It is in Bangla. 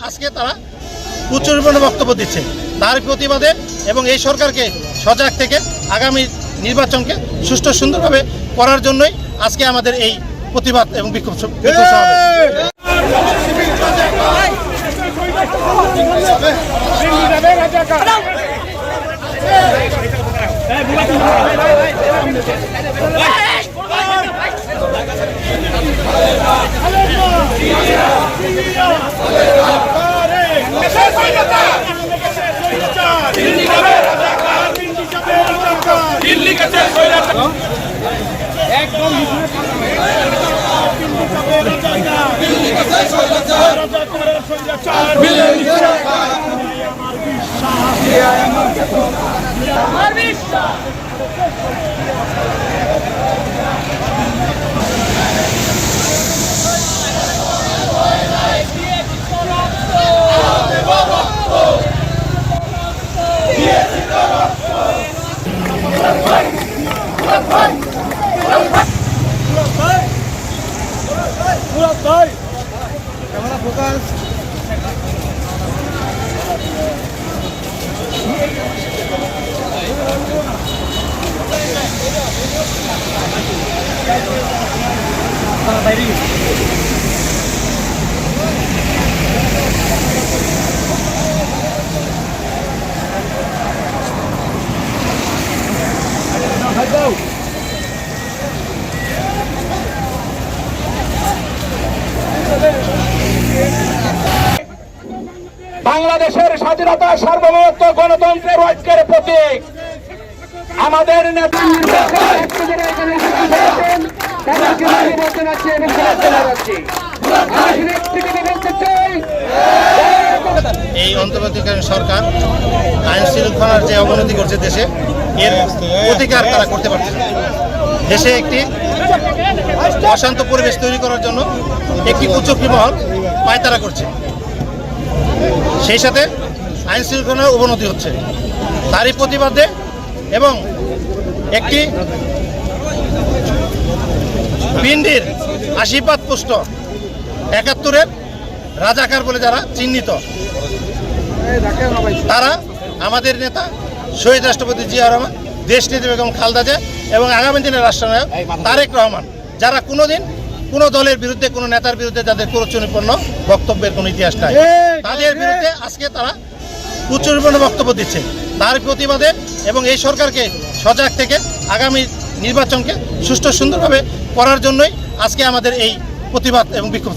আজকে তারা উচ্চপরিমাণে বক্তব্য দিচ্ছে তার প্রতিবাদে এবং এই সরকারকে সজাগ থেকে আগামী নির্বাচনকে সুষ্ঠু সুন্দরভাবে করার জন্যই আজকে আমাদের এই প্রতিবাদ এবং বিক্ষোভ ক্যামেরা ফোকাস বাংলাদেশের স্বাধীনতা সার্বভৌমত্ব গণতন্ত্রের ঐক্যের প্রতীক আমাদের নেতা এই অন্তর্বর্তীকালীন সরকার আইন শৃঙ্খলার যে অবনতি করছে দেশে এর প্রতিকার তারা করতে পারছে না। দেশে একটি অশান্ত পরিবেশ তৈরি করার জন্য একটি কুচক্রী মহল পায়তারা করছে, সেই সাথে আইন শৃঙ্খলার অবনতি হচ্ছে। তারই প্রতিবাদে এবং একটি পিন্ডির আশীর্বাদ পুষ্ট ৭১-এর রাজাকার বলে যারা চিহ্নিত, তারা আমাদের নেতা শহীদ রাষ্ট্রপতি জিয়া রহমান, দেশনেত্রী বেগম খালেদা জিয়া এবং আগামী দিনের রাষ্ট্রনায়ক তারেক রহমান, যারা কোনোদিন কোনো দলের বিরুদ্ধে কোনো নেতার বিরুদ্ধে যাদের প্ররোচনাপূর্ণ বক্তব্যের কোনো ইতিহাস নাই, তাদের বিরুদ্ধে আজকে তারা উচ্চপরিমাণে বক্তব্য দিচ্ছে তার প্রতিবাদে এবং এই সরকারকে সজাগ থেকে আগামী নির্বাচনকে সুষ্ঠু সুন্দরভাবে করার জন্যই আজকে আমাদের এই প্রতিবাদ এবং বিক্ষোভ